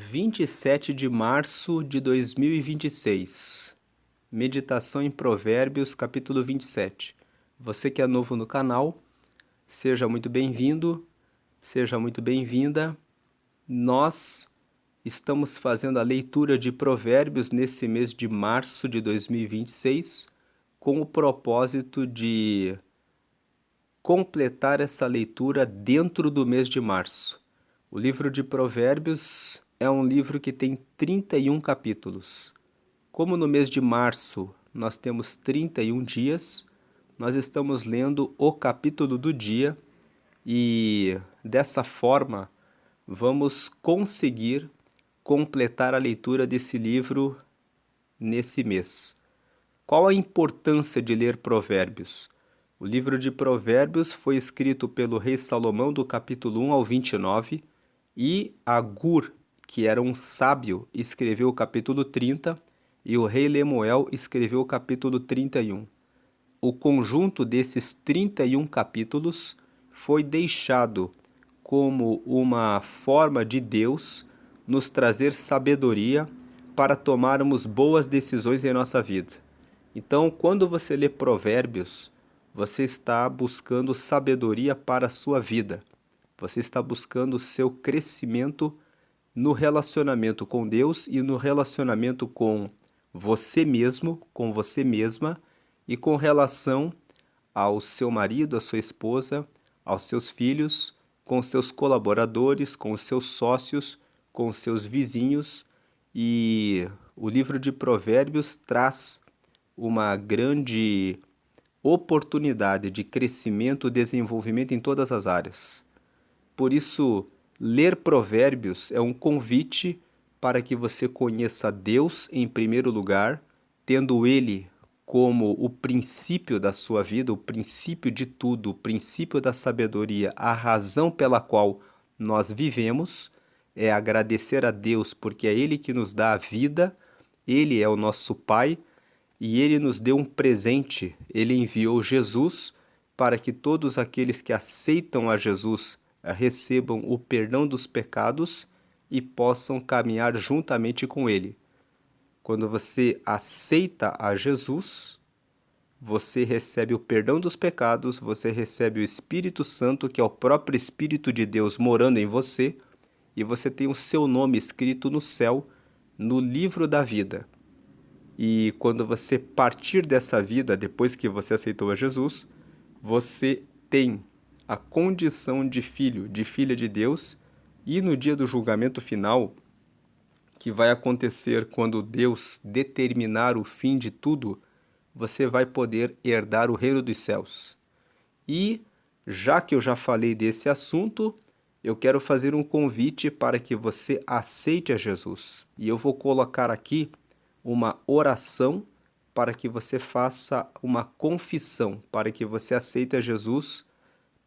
27 de março de 2026. Meditação em Provérbios, capítulo 27. Você que é novo no canal, seja muito bem-vindo, seja muito bem-vinda. Nós estamos fazendo a leitura de Provérbios nesse mês de março de 2026, com o propósito de completar essa leitura dentro do mês de março. O livro de Provérbios é um livro que tem 31 capítulos. Como no mês de março nós temos 31 dias, nós estamos lendo o capítulo do dia e dessa forma vamos conseguir completar a leitura desse livro nesse mês. Qual a importância de ler Provérbios? O livro de Provérbios foi escrito pelo rei Salomão do capítulo 1 ao 29 e Agur, que era um sábio, escreveu o capítulo 30 e o rei Lemuel escreveu o capítulo 31. O conjunto desses 31 capítulos foi deixado como uma forma de Deus nos trazer sabedoria para tomarmos boas decisões em nossa vida. Então, quando você lê Provérbios, você está buscando sabedoria para a sua vida. Você está buscando o seu crescimento no relacionamento com Deus e no relacionamento com você mesmo, com você mesma e com relação ao seu marido, à sua esposa, aos seus filhos, com os seus colaboradores, com os seus sócios, com os seus vizinhos. E o livro de Provérbios traz uma grande oportunidade de crescimento e desenvolvimento em todas as áreas. Por isso, ler Provérbios é um convite para que você conheça Deus em primeiro lugar, tendo Ele como o princípio da sua vida, o princípio de tudo, o princípio da sabedoria, a razão pela qual nós vivemos, é agradecer a Deus porque é Ele que nos dá a vida, Ele é o nosso Pai e Ele nos deu um presente, Ele enviou Jesus para que todos aqueles que aceitam a Jesus recebam o perdão dos pecados e possam caminhar juntamente com Ele. Quando você aceita a Jesus, você recebe o perdão dos pecados, você recebe o Espírito Santo, que é o próprio Espírito de Deus morando em você, e você tem o seu nome escrito no céu, no livro da vida. E quando você partir dessa vida, depois que você aceitou a Jesus, você tem a condição de filho, de filha de Deus, e no dia do julgamento final, que vai acontecer quando Deus determinar o fim de tudo, você vai poder herdar o reino dos céus. E, já que eu já falei desse assunto, eu quero fazer um convite para que você aceite a Jesus. E eu vou colocar aqui uma oração para que você faça uma confissão, para que você aceite a Jesus,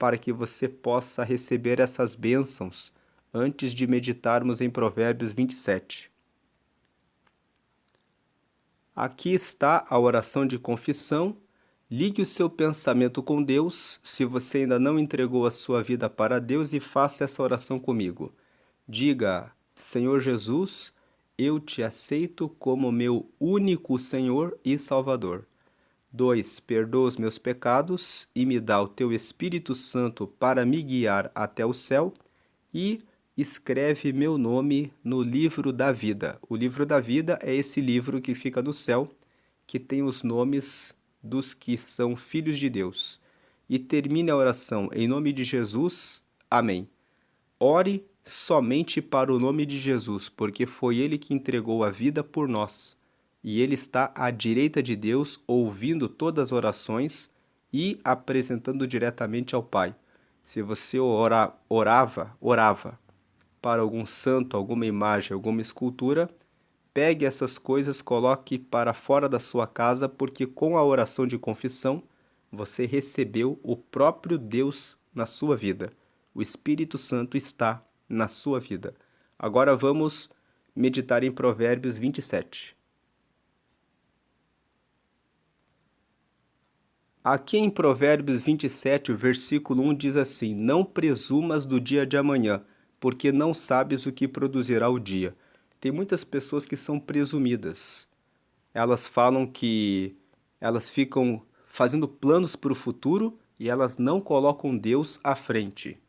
para que você possa receber essas bênçãos antes de meditarmos em Provérbios 27. Aqui está a oração de confissão. Ligue o seu pensamento com Deus, se você ainda não entregou a sua vida para Deus, e faça essa oração comigo. Diga: Senhor Jesus, eu te aceito como meu único Senhor e Salvador. 2. Perdoa os meus pecados e me dá o teu Espírito Santo para me guiar até o céu. E escreve meu nome no livro da vida. O livro da vida é esse livro que fica no céu, que tem os nomes dos que são filhos de Deus. E termine a oração em nome de Jesus. Amém. Ore somente para o nome de Jesus, porque foi Ele que entregou a vida por nós. E Ele está à direita de Deus, ouvindo todas as orações e apresentando diretamente ao Pai. Se você orava para algum santo, alguma imagem, alguma escultura, pegue essas coisas, coloque para fora da sua casa, porque com a oração de confissão, você recebeu o próprio Deus na sua vida. O Espírito Santo está na sua vida. Agora vamos meditar em Provérbios 27. Aqui em Provérbios 27, o versículo 1 diz assim: Não presumas do dia de amanhã, porque não sabes o que produzirá o dia. Tem muitas pessoas que são presumidas. Elas falam que elas ficam fazendo planos para o futuro e elas não colocam Deus à frente.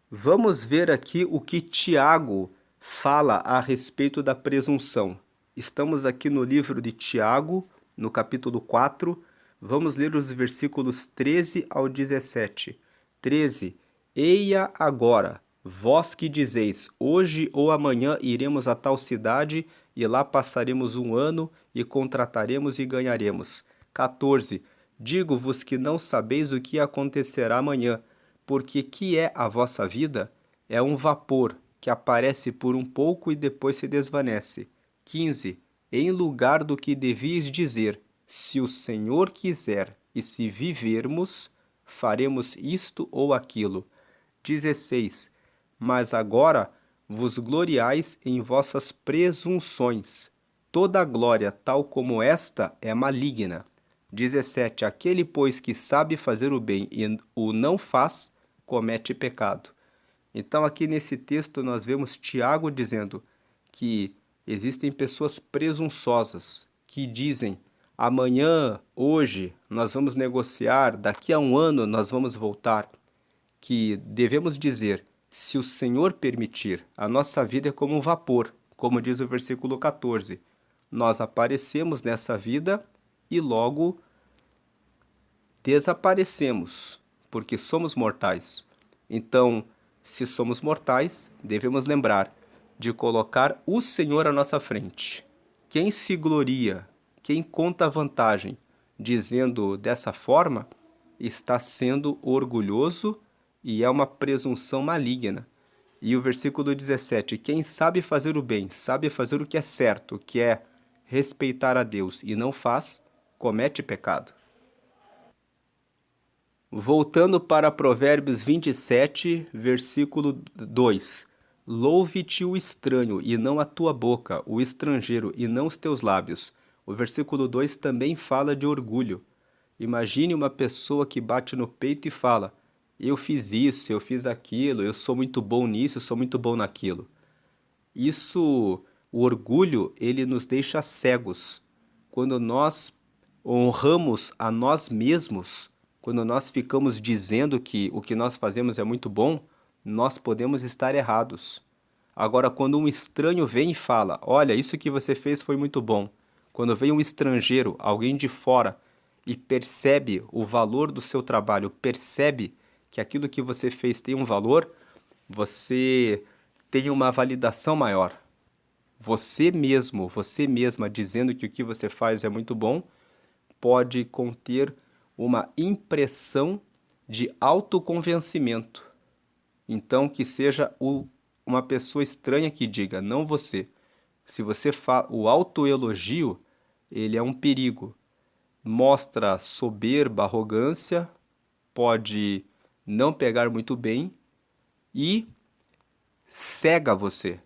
Vamos ver aqui o que Tiago fala a respeito da presunção. Estamos aqui no livro de Tiago, no capítulo 4. Vamos ler os versículos 13 ao 17. 13. Eia agora, vós que dizeis, hoje ou amanhã iremos a tal cidade, e lá passaremos um ano, e contrataremos e ganharemos. 14. Digo-vos que não sabeis o que acontecerá amanhã, porque que é a vossa vida? É um vapor que aparece por um pouco e depois se desvanece. 15. Em lugar do que devias dizer, se o Senhor quiser e se vivermos, faremos isto ou aquilo. 16. Mas agora vos gloriais em vossas presunções. Toda glória tal como esta é maligna. 17. Aquele, pois, que sabe fazer o bem e o não faz, comete pecado. Então, aqui nesse texto, nós vemos Tiago dizendo que existem pessoas presunçosas que dizem: amanhã, hoje, nós vamos negociar, daqui a um ano nós vamos voltar. Que devemos dizer: se o Senhor permitir, a nossa vida é como um vapor, como diz o versículo 14. Nós aparecemos nessa vida e logo desaparecemos, porque somos mortais. Então, se somos mortais, devemos lembrar de colocar o Senhor à nossa frente. Quem se gloria, quem conta vantagem, dizendo dessa forma, está sendo orgulhoso e é uma presunção maligna. E o versículo 17: quem sabe fazer o bem, sabe fazer o que é certo, que é respeitar a Deus e não faz, comete pecado. Voltando para Provérbios 27, versículo 2. Louve-te o estranho, e não a tua boca, o estrangeiro, e não os teus lábios. O versículo 2 também fala de orgulho. Imagine uma pessoa que bate no peito e fala: eu fiz isso, eu fiz aquilo, eu sou muito bom nisso, eu sou muito bom naquilo. Isso, o orgulho, ele nos deixa cegos. Quando nós honramos a nós mesmos, quando nós ficamos dizendo que o que nós fazemos é muito bom, nós podemos estar errados. Agora, quando um estranho vem e fala: olha, isso que você fez foi muito bom. Quando vem um estrangeiro, alguém de fora, e percebe o valor do seu trabalho, percebe que aquilo que você fez tem um valor, você tem uma validação maior. Você mesmo, você mesma dizendo que o que você faz é muito bom, pode conter uma impressão de autoconvencimento. Então, que seja uma pessoa estranha que diga, não você. Se você o autoelogio, ele é um perigo. Mostra soberba, arrogância, pode não pegar muito bem e cega você.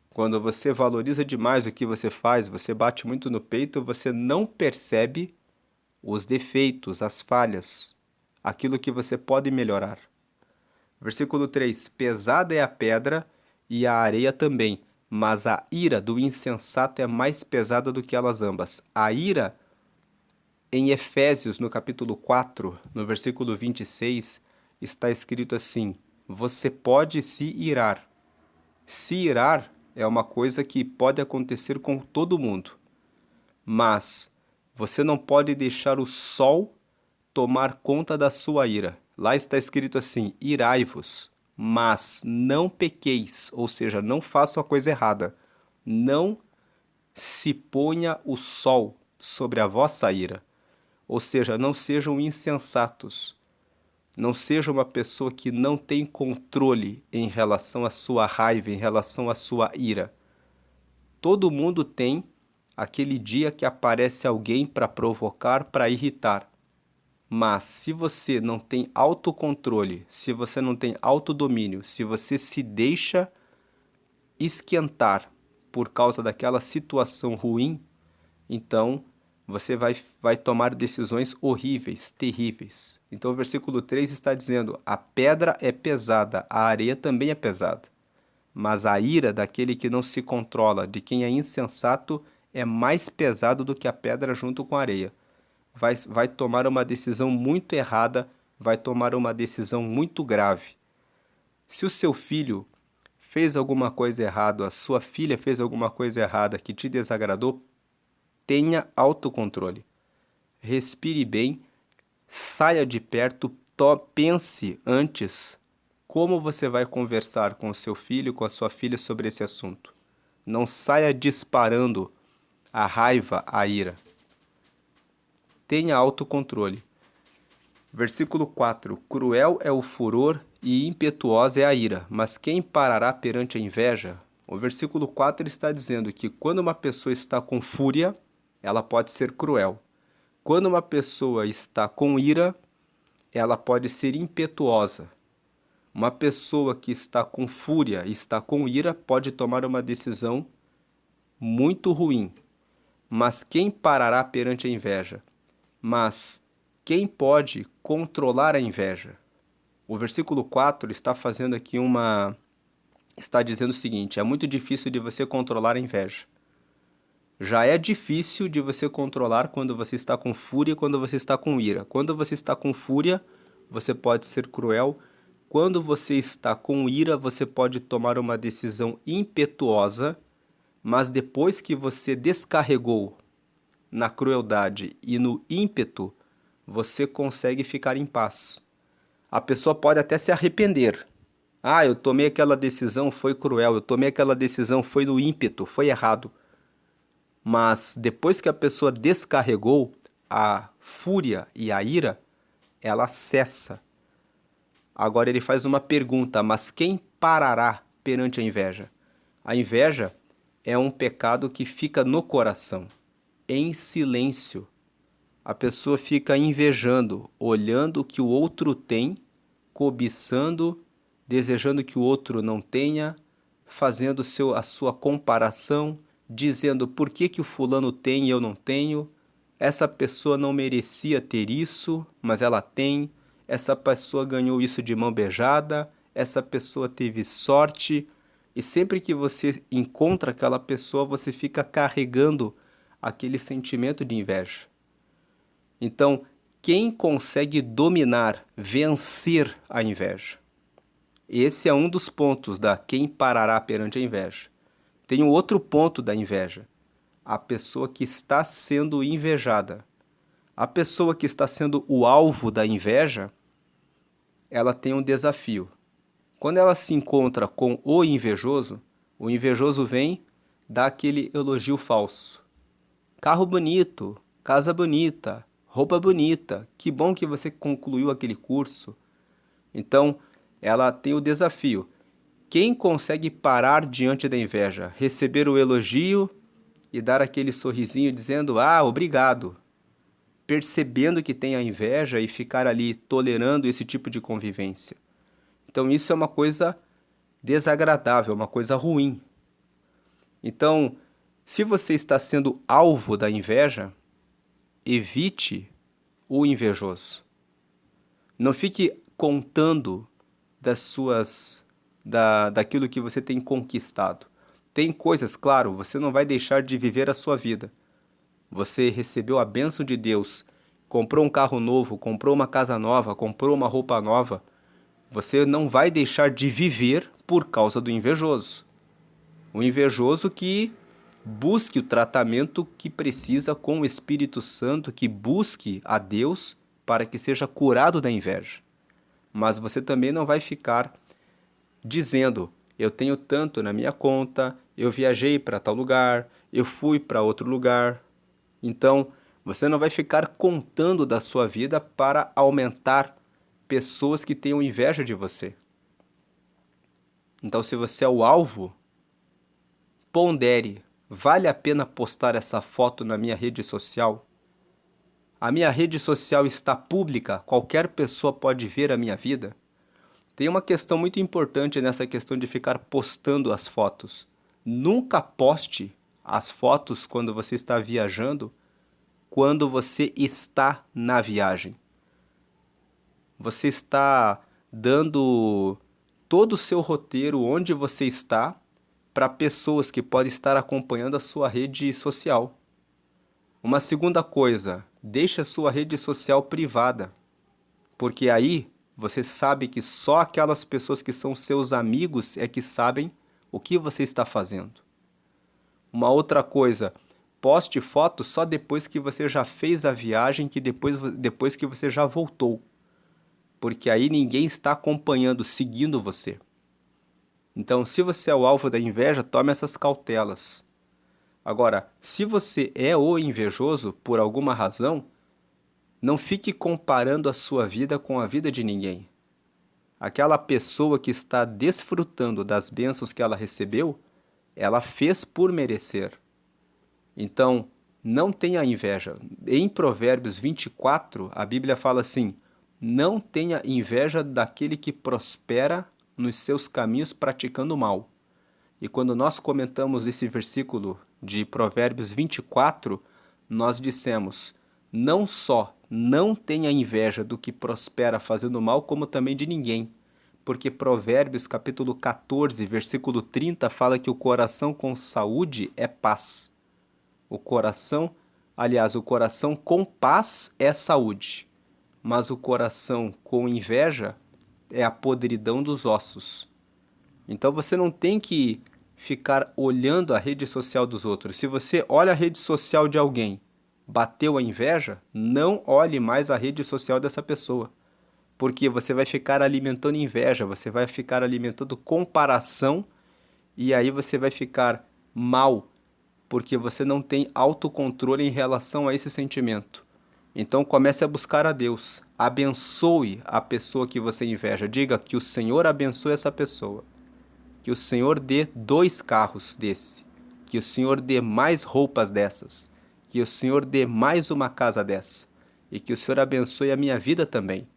Quando você valoriza demais o que você faz, você bate muito no peito, você não percebe os defeitos, as falhas, aquilo que você pode melhorar. Versículo 3: pesada é a pedra e a areia também, mas a ira do insensato é mais pesada do que elas ambas. A ira, em Efésios, no capítulo 4, no versículo 26, está escrito assim: você pode se irar. Se irar é uma coisa que pode acontecer com todo mundo, mas você não pode deixar o sol tomar conta da sua ira. Lá está escrito assim: irai-vos, mas não pequeis, ou seja, não faça a coisa errada. Não se ponha o sol sobre a vossa ira. Ou seja, não sejam insensatos. Não seja uma pessoa que não tem controle em relação à sua raiva, em relação à sua ira. Todo mundo tem aquele dia que aparece alguém para provocar, para irritar. Mas se você não tem autocontrole, se você não tem autodomínio, se você se deixa esquentar por causa daquela situação ruim, então você vai tomar decisões horríveis, terríveis. Então o versículo 3 está dizendo: a pedra é pesada, a areia também é pesada. Mas a ira daquele que não se controla, de quem é insensato, é mais pesado do que a pedra junto com a areia. Vai tomar uma decisão muito errada, vai tomar uma decisão muito grave. Se o seu filho fez alguma coisa errada, a sua filha fez alguma coisa errada que te desagradou, tenha autocontrole. Respire bem, saia de perto, pense antes como você vai conversar com o seu filho, com a sua filha sobre esse assunto. Não saia disparando a raiva, a ira. Tenha autocontrole. Versículo 4: cruel é o furor e impetuosa é a ira, mas quem parará perante a inveja? O versículo 4 está dizendo que quando uma pessoa está com fúria, ela pode ser cruel. Quando uma pessoa está com ira, ela pode ser impetuosa. Uma pessoa que está com fúria e está com ira pode tomar uma decisão muito ruim. Mas quem parará perante a inveja? Mas quem pode controlar a inveja? O versículo 4 está fazendo aqui está dizendo o seguinte: é muito difícil de você controlar a inveja. Já é difícil de você controlar quando você está com fúria e quando você está com ira. Quando você está com fúria, você pode ser cruel. Quando você está com ira, você pode tomar uma decisão impetuosa, mas depois que você descarregou na crueldade e no ímpeto, você consegue ficar em paz. A pessoa pode até se arrepender. Ah, eu tomei aquela decisão, foi cruel, eu tomei aquela decisão, foi no ímpeto, foi errado. Mas depois que a pessoa descarregou a fúria e a ira, ela cessa. Agora ele faz uma pergunta: mas quem parará perante a inveja? A inveja é um pecado que fica no coração, em silêncio. A pessoa fica invejando, olhando o que o outro tem, cobiçando, desejando que o outro não tenha, fazendo a sua comparação, dizendo por que que o fulano tem e eu não tenho, essa pessoa não merecia ter isso, mas ela tem, essa pessoa ganhou isso de mão beijada, essa pessoa teve sorte, e sempre que você encontra aquela pessoa, você fica carregando aquele sentimento de inveja. Então, quem consegue dominar, vencer a inveja? Esse é um dos pontos da quem parará perante a inveja. Tem um outro ponto da inveja: a pessoa que está sendo invejada. A pessoa que está sendo o alvo da inveja, ela tem um desafio. Quando ela se encontra com o invejoso vem dar aquele elogio falso. Carro bonito, casa bonita, roupa bonita, que bom que você concluiu aquele curso. Então, ela tem o desafio. Quem consegue parar diante da inveja, receber o elogio e dar aquele sorrisinho dizendo: ah, obrigado, percebendo que tem a inveja e ficar ali tolerando esse tipo de convivência. Então isso é uma coisa desagradável, uma coisa ruim. Então, se você está sendo alvo da inveja, evite o invejoso. Não fique contando daquilo que você tem conquistado. Tem coisas, claro, você não vai deixar de viver a sua vida. Você recebeu a bênção de Deus, comprou um carro novo, comprou uma casa nova, comprou uma roupa nova. Você não vai deixar de viver por causa do invejoso. O invejoso que busque o tratamento que precisa com o Espírito Santo, que busque a Deus para que seja curado da inveja. Mas você também não vai ficar dizendo: eu tenho tanto na minha conta, eu viajei para tal lugar, eu fui para outro lugar. Então, você não vai ficar contando da sua vida para aumentar pessoas que tenham inveja de você. Então, se você é o alvo, pondere: vale a pena postar essa foto na minha rede social? A minha rede social está pública, qualquer pessoa pode ver a minha vida? Tem uma questão muito importante nessa questão de ficar postando as fotos. Nunca poste as fotos quando você está viajando quando você está na viagem. Você está dando todo o seu roteiro onde você está para pessoas que podem estar acompanhando a sua rede social. Uma segunda coisa, deixe a sua rede social privada, porque aí você sabe que só aquelas pessoas que são seus amigos é que sabem o que você está fazendo. Uma outra coisa, poste foto só depois que você já fez a viagem, que depois que você já voltou. Porque aí ninguém está acompanhando, seguindo você. Então, se você é o alvo da inveja, tome essas cautelas. Agora, se você é o invejoso por alguma razão, não fique comparando a sua vida com a vida de ninguém. Aquela pessoa que está desfrutando das bênçãos que ela recebeu, ela fez por merecer. Então, não tenha inveja. Em Provérbios 24, a Bíblia fala assim: não tenha inveja daquele que prospera nos seus caminhos praticando o mal. E quando nós comentamos esse versículo de Provérbios 24, nós dissemos: não só não tenha inveja do que prospera fazendo mal, como também de ninguém. Porque Provérbios capítulo 14, versículo 30 fala que o coração com saúde é paz. O coração com paz é saúde, mas o coração com inveja é a podridão dos ossos. Então você não tem que ficar olhando a rede social dos outros. Se você olha a rede social de alguém, bateu a inveja, não olhe mais a rede social dessa pessoa. Porque você vai ficar alimentando inveja, você vai ficar alimentando comparação e aí você vai ficar mal, porque você não tem autocontrole em relação a esse sentimento. Então comece a buscar a Deus. Abençoe a pessoa que você inveja. Diga que o Senhor abençoe essa pessoa. Que o Senhor dê 2 carros desse. Que o Senhor dê mais roupas dessas. Que o Senhor dê mais uma casa dessa. E que o Senhor abençoe a minha vida também.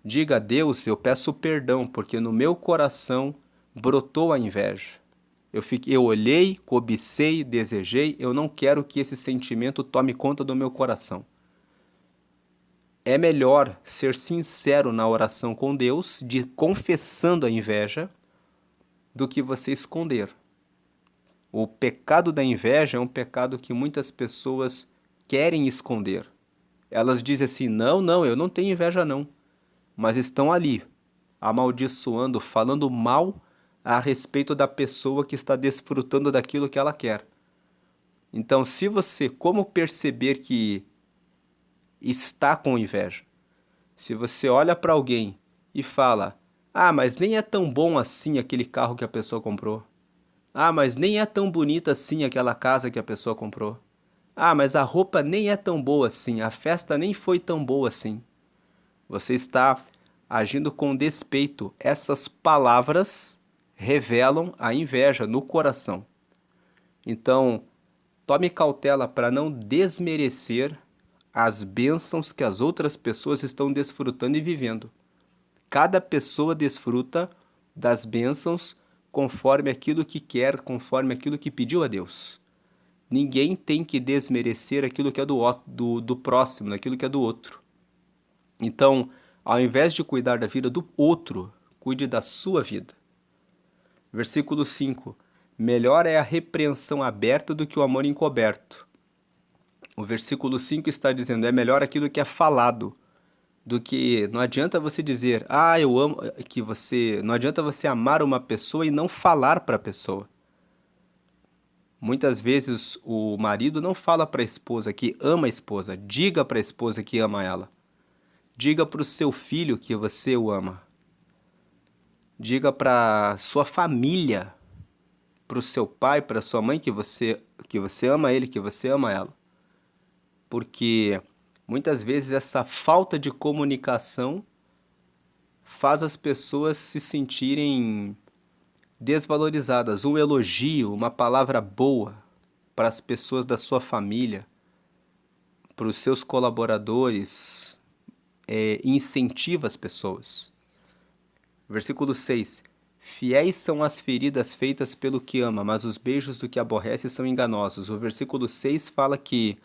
Diga a Deus, eu peço perdão, porque no meu coração brotou a inveja. Eu olhei, cobicei, desejei, eu não quero que esse sentimento tome conta do meu coração. É melhor ser sincero na oração com Deus, confessando a inveja, do que você esconder. O pecado da inveja é um pecado que muitas pessoas querem esconder. Elas dizem assim: não, eu não tenho inveja não. Mas estão ali, amaldiçoando, falando mal a respeito da pessoa que está desfrutando daquilo que ela quer. Então, se você, como perceber que está com inveja? Se você olha para alguém e fala: ah, mas nem é tão bom assim aquele carro que a pessoa comprou. Ah, mas nem é tão bonita assim aquela casa que a pessoa comprou. Ah, mas a roupa nem é tão boa assim, a festa nem foi tão boa assim. Você está agindo com despeito. Essas palavras revelam a inveja no coração. Então, tome cautela para não desmerecer as bênçãos que as outras pessoas estão desfrutando e vivendo. Cada pessoa desfruta das bênçãos conforme aquilo que quer, conforme aquilo que pediu a Deus. Ninguém tem que desmerecer aquilo que é do próximo, aquilo que é do outro. Então, ao invés de cuidar da vida do outro, cuide da sua vida. Versículo 5. Melhor é a repreensão aberta do que o amor encoberto. O versículo 5 está dizendo: é melhor aquilo que é falado do que não adianta você dizer: ah, eu amo que você, não adianta você amar uma pessoa e não falar para a pessoa. Muitas vezes o marido não fala para a esposa que ama a esposa. Diga para a esposa que ama ela. Diga para o seu filho que você o ama. Diga para sua família, para o seu pai, para sua mãe que você ama ele, que você ama ela. Porque muitas vezes essa falta de comunicação faz as pessoas se sentirem desvalorizadas. Um elogio, uma palavra boa para as pessoas da sua família, para os seus colaboradores, incentiva as pessoas. Versículo 6. Fiéis são as feridas feitas pelo que ama, mas os beijos do que aborrece são enganosos. O versículo 6 fala que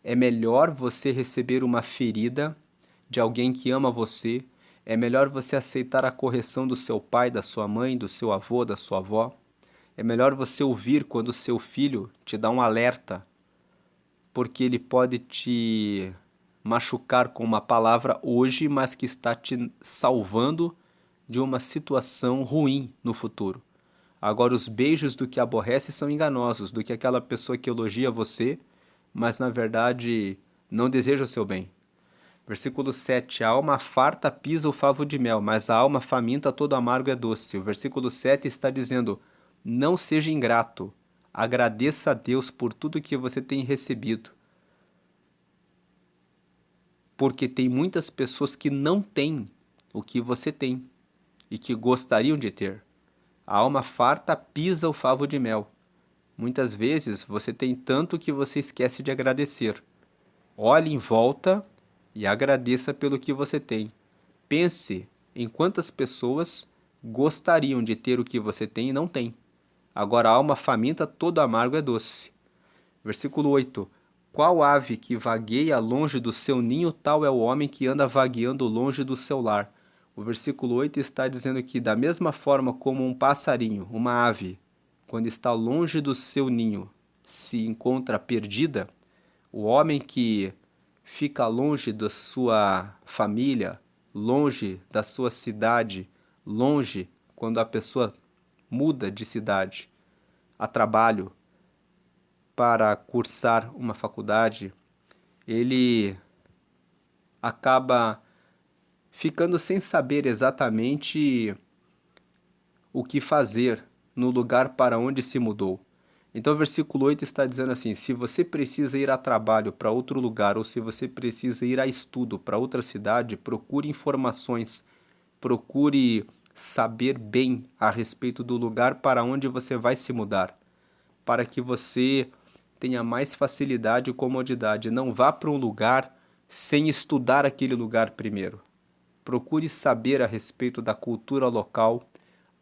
É melhor você receber uma ferida de alguém que ama você. É melhor você aceitar a correção do seu pai, da sua mãe, do seu avô, da sua avó. É melhor você ouvir quando seu filho te dá um alerta, porque ele pode te machucar com uma palavra hoje, mas que está te salvando de uma situação ruim no futuro. Agora, os beijos do que aborrece são enganosos, do que aquela pessoa que elogia você, mas na verdade não deseja o seu bem. Versículo 7, a alma farta pisa o favo de mel, mas a alma faminta todo amargo é doce. O versículo 7 está dizendo, não seja ingrato, agradeça a Deus por tudo que você tem recebido. Porque tem muitas pessoas que não têm o que você tem e que gostariam de ter. A alma farta pisa o favo de mel. Muitas vezes você tem tanto que você esquece de agradecer. Olhe em volta e agradeça pelo que você tem. Pense em quantas pessoas gostariam de ter o que você tem e não tem. Agora a alma faminta todo amargo é doce. Versículo 8. Qual ave que vagueia longe do seu ninho, tal é o homem que anda vagueando longe do seu lar. O versículo 8 está dizendo que, da mesma forma como um passarinho, uma ave, quando está longe do seu ninho, se encontra perdida, o homem que fica longe da sua família, longe da sua cidade, longe quando a pessoa muda de cidade a trabalho, para cursar uma faculdade, ele acaba ficando sem saber exatamente o que fazer no lugar para onde se mudou. Então, o versículo 8 está dizendo assim: se você precisa ir a trabalho para outro lugar ou se você precisa ir a estudo para outra cidade, procure informações, procure saber bem a respeito do lugar para onde você vai se mudar, para que você tenha mais facilidade e comodidade. Não vá para um lugar sem estudar aquele lugar primeiro. Procure saber a respeito da cultura local,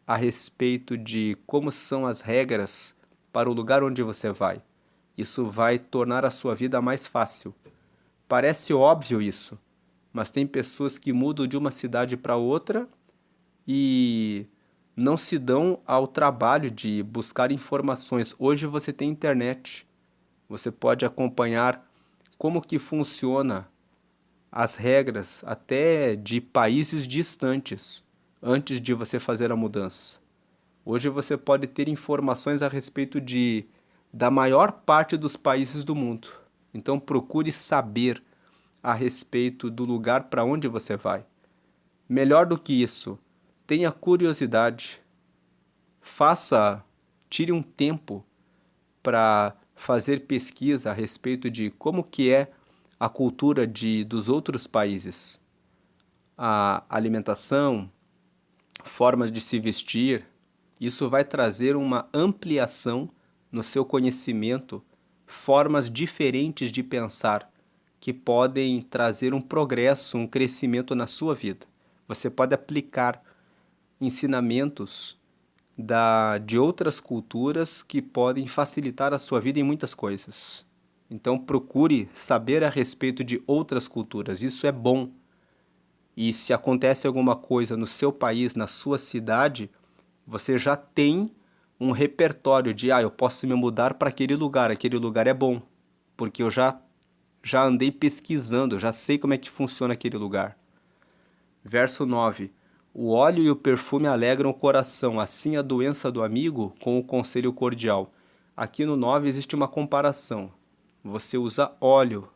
a respeito de como são as regras para o lugar onde você vai. Isso vai tornar a sua vida mais fácil. Parece óbvio isso, mas tem pessoas que mudam de uma cidade para outra e não se dão ao trabalho de buscar informações. Hoje você tem internet. Você pode acompanhar como que funciona as regras até de países distantes antes de você fazer a mudança. Hoje você pode ter informações a respeito da maior parte dos países do mundo. Então procure saber a respeito do lugar para onde você vai. Melhor do que isso, tenha curiosidade. Tire um tempo para fazer pesquisa a respeito de como que é a cultura dos outros países, a alimentação, formas de se vestir. Isso vai trazer uma ampliação no seu conhecimento, formas diferentes de pensar que podem trazer um progresso, um crescimento na sua vida. Você pode aplicar ensinamentos de outras culturas que podem facilitar a sua vida em muitas coisas. Então procure saber a respeito de outras culturas, isso é bom. E se acontece alguma coisa no seu país, na sua cidade, você já tem um repertório de, eu posso me mudar para aquele lugar é bom, porque eu já andei pesquisando, já sei como é que funciona aquele lugar. Verso 9. O óleo e o perfume alegram o coração, assim a doença do amigo com o conselho cordial. Aqui no 9 existe uma comparação. Você usa óleo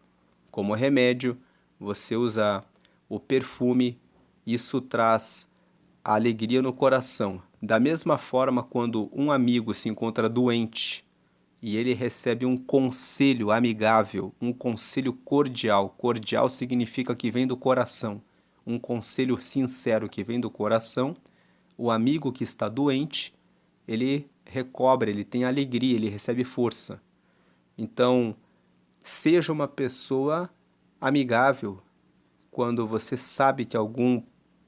como remédio, você usa o perfume, isso traz a alegria no coração. Da mesma forma, quando um amigo se encontra doente e ele recebe um conselho amigável, um conselho cordial. Cordial significa que vem do coração. Um conselho sincero que vem do coração. O amigo que está doente, ele recobra, ele tem alegria, ele recebe força. Então, seja uma pessoa amigável. Quando você sabe que algum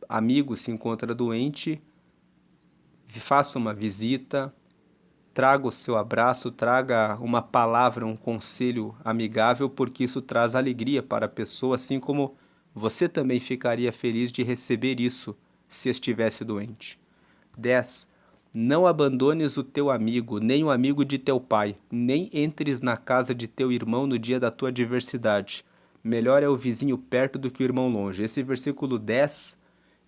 amigo se encontra doente, faça uma visita, traga o seu abraço, traga uma palavra, um conselho amigável, porque isso traz alegria para a pessoa, assim como você também ficaria feliz de receber isso se estivesse doente. 10. Não abandones o teu amigo, nem o amigo de teu pai, nem entres na casa de teu irmão no dia da tua adversidade. Melhor é o vizinho perto do que o irmão longe. Esse versículo 10,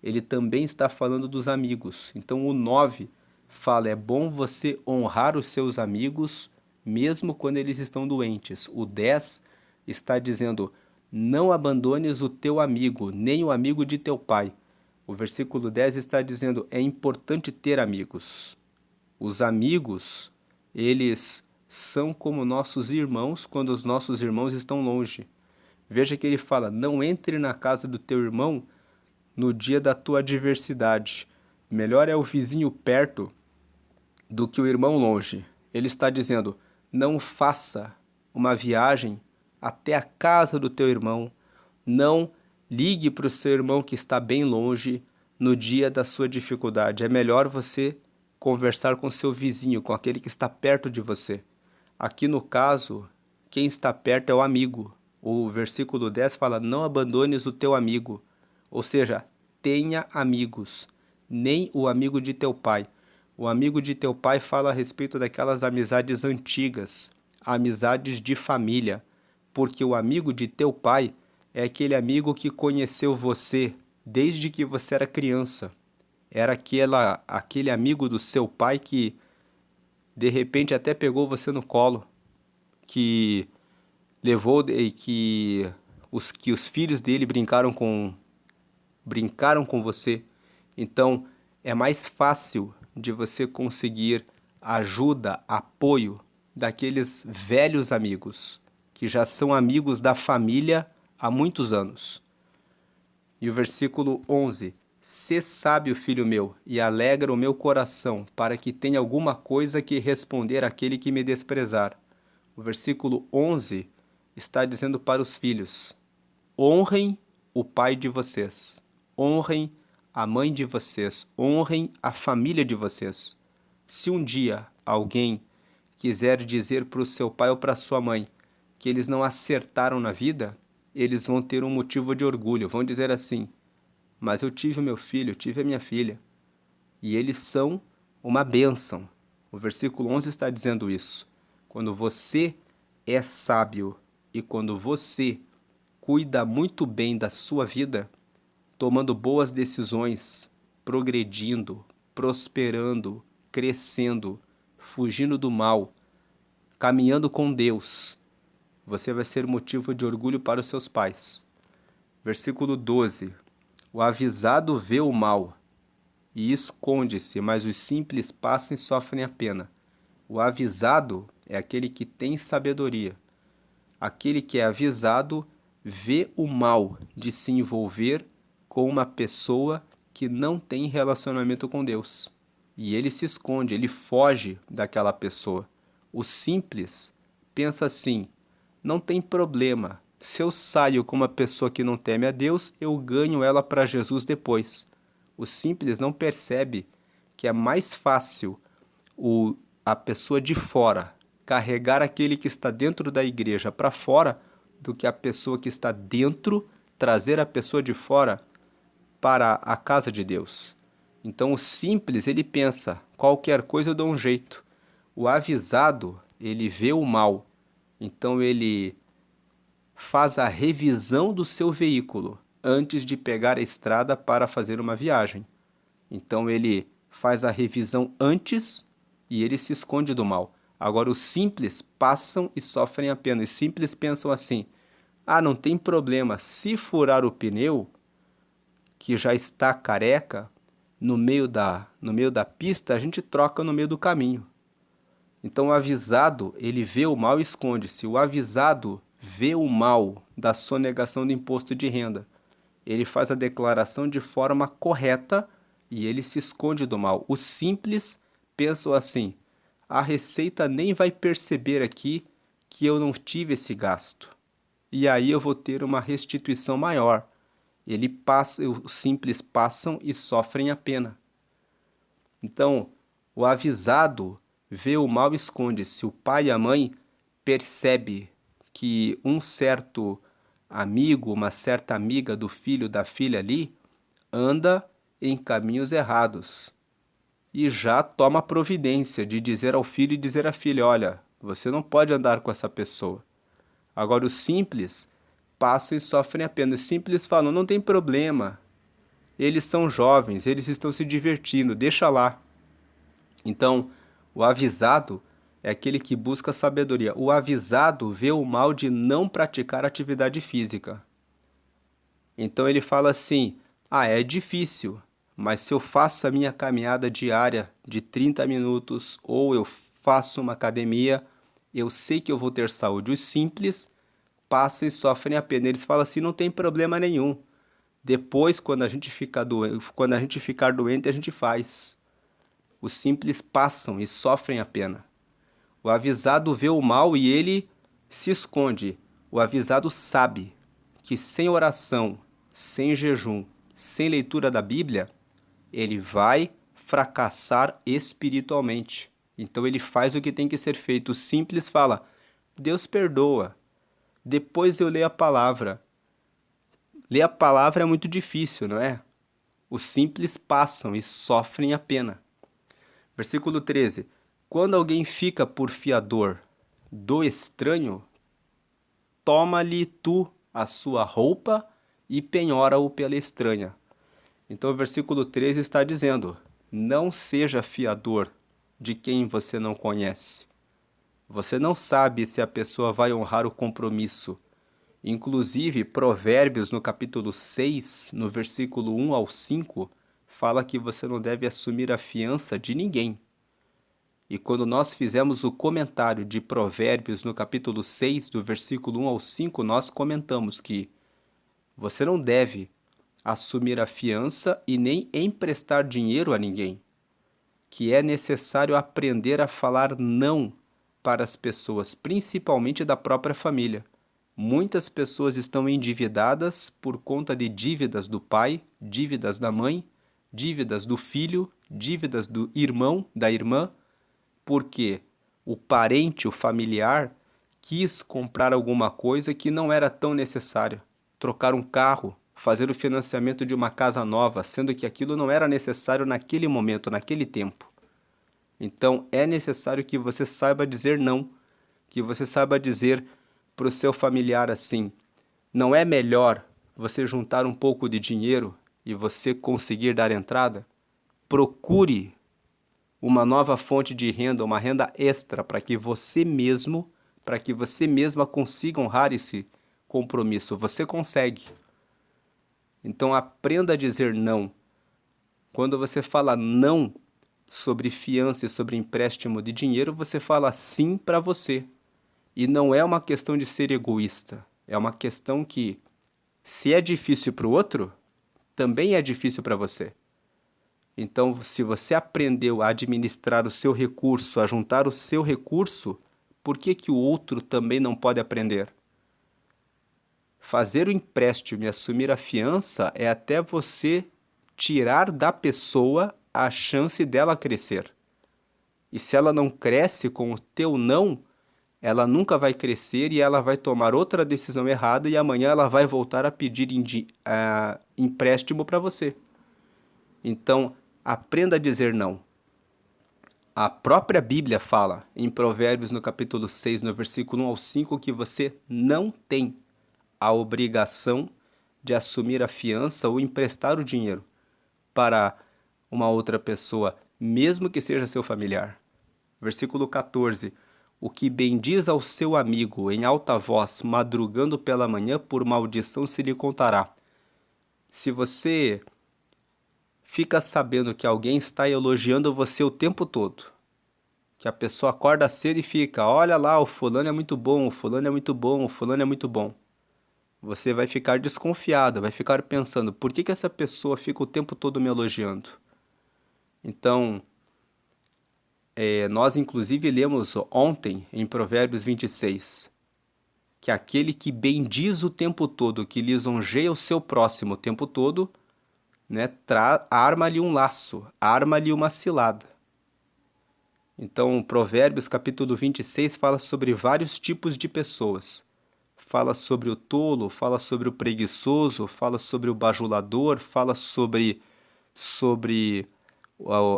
ele também está falando dos amigos. Então o 9 fala, é bom você honrar os seus amigos, mesmo quando eles estão doentes. O 10 está dizendo, não abandones o teu amigo, nem o amigo de teu pai. O versículo 10 está dizendo, é importante ter amigos. Os amigos, eles são como nossos irmãos quando os nossos irmãos estão longe. Veja que ele fala, não entre na casa do teu irmão no dia da tua adversidade. Melhor é o vizinho perto do que o irmão longe. Ele está dizendo, não faça uma viagem até a casa do teu irmão, não ligue para o seu irmão que está bem longe no dia da sua dificuldade. É melhor você conversar com seu vizinho, com aquele que está perto de você. Aqui no caso, quem está perto é o amigo. O versículo 10 fala, não abandones o teu amigo. Ou seja, tenha amigos, nem o amigo de teu pai. O amigo de teu pai fala a respeito daquelas amizades antigas, amizades de família, porque o amigo de teu pai é aquele amigo que conheceu você desde que você era criança. Era aquele amigo do seu pai que de repente até pegou você no colo, que levou e que os filhos dele brincaram com você. Então, é mais fácil de você conseguir ajuda, apoio daqueles velhos amigos, que já são amigos da família há muitos anos. E o versículo 11, sê sábio, filho meu, e alegra o meu coração, para que tenha alguma coisa que responder àquele que me desprezar. O versículo 11 está dizendo para os filhos, honrem o pai de vocês, honrem a mãe de vocês, honrem a família de vocês. Se um dia alguém quiser dizer para o seu pai ou para a sua mãe que eles não acertaram na vida, eles vão ter um motivo de orgulho, vão dizer assim, mas eu tive o meu filho, eu tive a minha filha, e eles são uma bênção. O versículo 11 está dizendo isso. Quando você é sábio e quando você cuida muito bem da sua vida, tomando boas decisões, progredindo, prosperando, crescendo, fugindo do mal, caminhando com Deus, você vai ser motivo de orgulho para os seus pais. Versículo 12. O avisado vê o mal e esconde-se, mas os simples passam e sofrem a pena. O avisado é aquele que tem sabedoria. Aquele que é avisado vê o mal de se envolver com uma pessoa que não tem relacionamento com Deus. E ele se esconde, ele foge daquela pessoa. O simples pensa assim, não tem problema. Se eu saio com uma pessoa que não teme a Deus, eu ganho ela para Jesus depois. O simples não percebe que é mais fácil a pessoa de fora carregar aquele que está dentro da igreja para fora do que a pessoa que está dentro trazer a pessoa de fora para a casa de Deus. Então o simples, ele pensa, qualquer coisa eu dou um jeito. O avisado, ele vê o mal, então ele faz a revisão do seu veículo antes de pegar a estrada para fazer uma viagem. Então ele faz a revisão antes e ele se esconde do mal. Agora os simples passam e sofrem a pena. Os simples pensam assim, não tem problema, se furar o pneu, que já está careca, no meio da pista, a gente troca no meio do caminho. Então o avisado, ele vê o mal e esconde-se. O avisado vê o mal da sonegação do imposto de renda. Ele faz a declaração de forma correta e ele se esconde do mal. Os simples pensam assim, a Receita nem vai perceber aqui que eu não tive esse gasto. E aí eu vou ter uma restituição maior. Os simples passam e sofrem a pena. Então, o avisado vê o mal e esconde. Se o pai e a mãe percebe que um certo amigo, uma certa amiga do filho, da filha ali, anda em caminhos errados e já toma providência de dizer ao filho e dizer à filha, olha, você não pode andar com essa pessoa. Agora os simples passam e sofrem apenas. Os simples falam, não tem problema, eles são jovens, eles estão se divertindo, deixa lá. Então, o avisado é aquele que busca sabedoria. O avisado vê o mal de não praticar atividade física. Então ele fala assim: ah, é difícil, mas se eu faço a minha caminhada diária de 30 minutos ou eu faço uma academia, eu sei que eu vou ter saúde. Os simples passam e sofrem a pena. Eles falam assim: não tem problema nenhum. Depois, quando a gente ficar doente, a gente faz. Os simples passam e sofrem a pena. O avisado vê o mal e ele se esconde. O avisado sabe que sem oração, sem jejum, sem leitura da Bíblia, ele vai fracassar espiritualmente. Então ele faz o que tem que ser feito. O simples fala: Deus perdoa. Depois eu leio a palavra. Ler a palavra é muito difícil, não é? Os simples passam e sofrem a pena. Versículo 13. Quando alguém fica por fiador do estranho, toma-lhe tu a sua roupa e penhora-o pela estranha. Então o versículo 13 está dizendo: não seja fiador de quem você não conhece. Você não sabe se a pessoa vai honrar o compromisso. Inclusive, Provérbios, no capítulo 6, no versículo 1 ao 5, fala que você não deve assumir a fiança de ninguém. E quando nós fizemos o comentário de Provérbios no capítulo 6, do versículo 1 ao 5, nós comentamos que você não deve assumir a fiança e nem emprestar dinheiro a ninguém, que é necessário aprender a falar não para as pessoas, principalmente da própria família. Muitas pessoas estão endividadas por conta de dívidas do pai, dívidas da mãe, dívidas do filho, dívidas do irmão, da irmã, porque o parente, o familiar, quis comprar alguma coisa que não era tão necessária. Trocar um carro, fazer o financiamento de uma casa nova, sendo que aquilo não era necessário naquele momento, naquele tempo. Então é necessário que você saiba dizer não, que você saiba dizer para o seu familiar assim: não é melhor você juntar um pouco de dinheiro e você conseguir dar entrada? Procure uma nova fonte de renda, uma renda extra para que você mesmo, para que você mesma consiga honrar esse compromisso. Você consegue. Então aprenda a dizer não. Quando você fala não sobre fiança e sobre empréstimo de dinheiro, você fala sim para você. E não é uma questão de ser egoísta. É uma questão que, se é difícil para o outro, também é difícil para você. Então, se você aprendeu a administrar o seu recurso, a juntar o seu recurso, por que que o outro também não pode aprender? Fazer o empréstimo e assumir a fiança é até você tirar da pessoa a chance dela crescer. E se ela não cresce com o teu não, ela nunca vai crescer e ela vai tomar outra decisão errada e amanhã ela vai voltar a pedir empréstimo para você. Então, aprenda a dizer não. A própria Bíblia fala, em Provérbios, no capítulo 6, no versículo 1 ao 5, que você não tem a obrigação de assumir a fiança ou emprestar o dinheiro para uma outra pessoa, mesmo que seja seu familiar. Versículo 14. O que bendiz ao seu amigo em alta voz, madrugando pela manhã, por maldição se lhe contará. Se você fica sabendo que alguém está elogiando você o tempo todo, que a pessoa acorda cedo e fica: olha lá, o fulano é muito bom, o fulano é muito bom, o fulano é muito bom. Você vai ficar desconfiado, vai ficar pensando: por que que essa pessoa fica o tempo todo me elogiando? Então, nós inclusive lemos ontem em Provérbios 26, que aquele que bendiz o tempo todo, que lisonjeia o seu próximo o tempo todo, né, arma-lhe um laço, arma-lhe uma cilada. Então, Provérbios capítulo 26 fala sobre vários tipos de pessoas. Fala sobre o tolo, fala sobre o preguiçoso, fala sobre o bajulador, fala sobre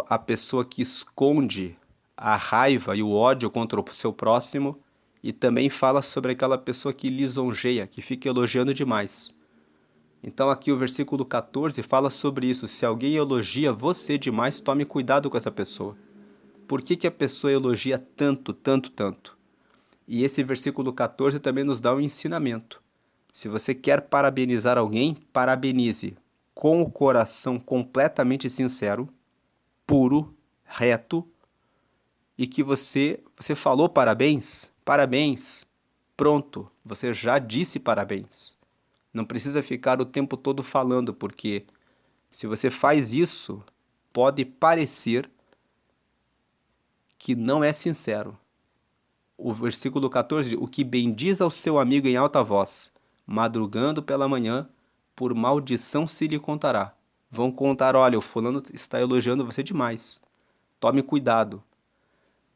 a pessoa que esconde a raiva e o ódio contra o seu próximo, e também fala sobre aquela pessoa que lisonjeia, que fica elogiando demais. Então aqui o versículo 14 fala sobre isso. Se alguém elogia você demais, tome cuidado com essa pessoa. Por que que a pessoa elogia tanto, tanto, tanto? E esse versículo 14 também nos dá um ensinamento. Se você quer parabenizar alguém, parabenize com o coração completamente sincero, puro, reto, e que você falou parabéns, parabéns, pronto, você já disse parabéns. Não precisa ficar o tempo todo falando, porque se você faz isso, pode parecer que não é sincero. O versículo 14, o que bendiz ao seu amigo em alta voz, madrugando pela manhã, por maldição se lhe contará. Vão contar, olha, o fulano está elogiando você demais. Tome cuidado.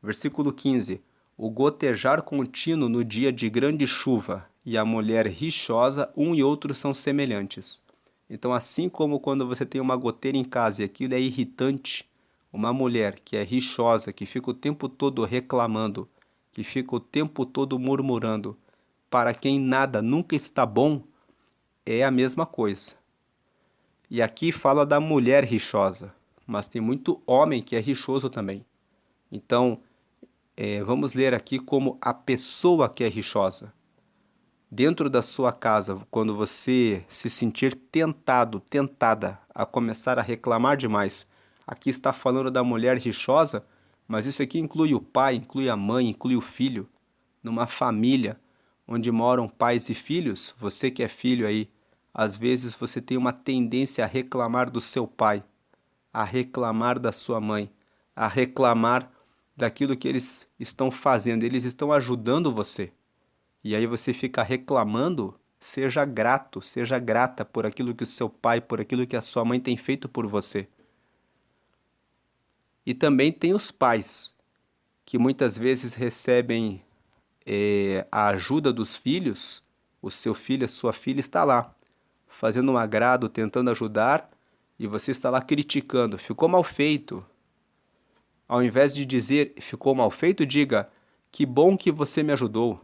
Versículo 15, o gotejar contínuo no dia de grande chuva e a mulher rixosa, um e outro são semelhantes. Então, assim como quando você tem uma goteira em casa e aquilo é irritante, uma mulher que é rixosa, que fica o tempo todo reclamando, que fica o tempo todo murmurando, para quem nada nunca está bom, é a mesma coisa. E aqui fala da mulher rixosa, mas tem muito homem que é rixoso também. Então, vamos ler aqui como a pessoa que é rixosa. Dentro da sua casa, quando você se sentir tentado, tentada a começar a reclamar demais, aqui está falando da mulher rixosa, mas isso aqui inclui o pai, inclui a mãe, inclui o filho. Numa família onde moram pais e filhos, você que é filho aí, às vezes você tem uma tendência a reclamar do seu pai, a reclamar da sua mãe, a reclamar daquilo que eles estão fazendo. Eles estão ajudando você. E aí você fica reclamando. Seja grato, seja grata por aquilo que o seu pai, por aquilo que a sua mãe tem feito por você. E também tem os pais, que muitas vezes recebem a ajuda dos filhos. O seu filho, a sua filha está lá, fazendo um agrado, tentando ajudar, e você está lá criticando. Ficou mal feito. Ao invés de dizer ficou mal feito, diga que bom que você me ajudou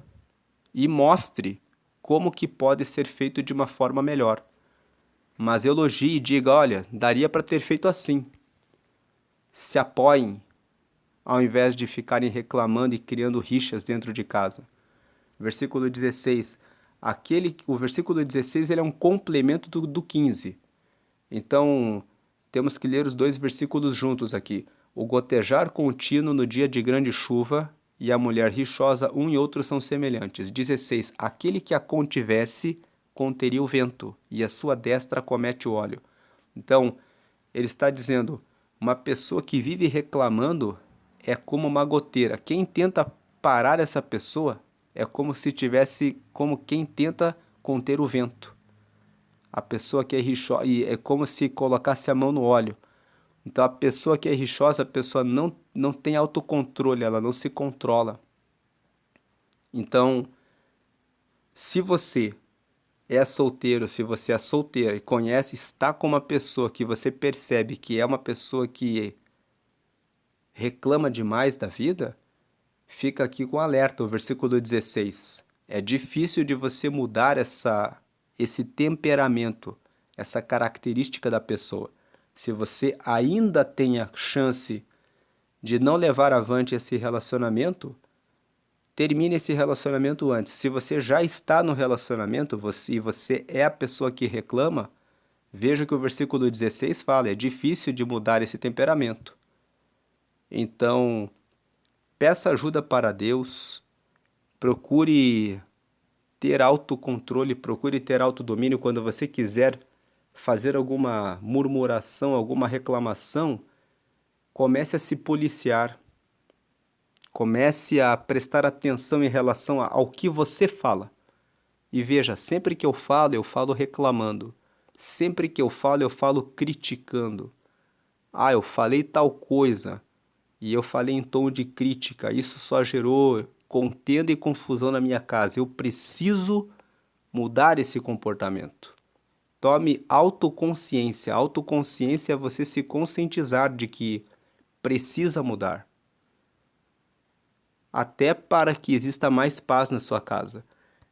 e mostre como que pode ser feito de uma forma melhor. Mas elogie e diga, olha, daria para ter feito assim. Se apoiem, ao invés de ficarem reclamando e criando rixas dentro de casa. Versículo 16. O versículo 16 ele é um complemento do 15. Então, temos que ler os dois versículos juntos aqui. O gotejar contínuo no dia de grande chuva e a mulher rixosa, um e outro são semelhantes. 16. Aquele que a contivesse conteria o vento, e a sua destra comete o óleo. Então, ele está dizendo, uma pessoa que vive reclamando é como uma goteira. Quem tenta parar essa pessoa é como se tivesse, como quem tenta conter o vento. A pessoa que é rixosa, é como se colocasse a mão no óleo. Então a pessoa que é rixosa, a pessoa não tem autocontrole, ela não se controla. Então, se você é solteiro, se você é solteira e conhece, está com uma pessoa que você percebe que é uma pessoa que reclama demais da vida, fica aqui com alerta, o versículo 16. É difícil de você mudar esse temperamento, essa característica da pessoa. Se você ainda tem a chance de não levar avante esse relacionamento, termine esse relacionamento antes. Se você já está no relacionamento e você é a pessoa que reclama, veja que o versículo 16 fala, é difícil de mudar esse temperamento. Então, peça ajuda para Deus, procure ter autocontrole, procure ter autodomínio quando você quiser fazer alguma murmuração, alguma reclamação, comece a se policiar, comece a prestar atenção em relação ao que você fala. E veja, sempre que eu falo reclamando. Sempre que eu falo criticando. Ah, eu falei tal coisa. e eu falei em tom de crítica. Isso só gerou contenda e confusão na minha casa. Eu preciso mudar esse comportamento. Tome autoconsciência. Autoconsciência é você se conscientizar de que precisa mudar, até para que exista mais paz na sua casa.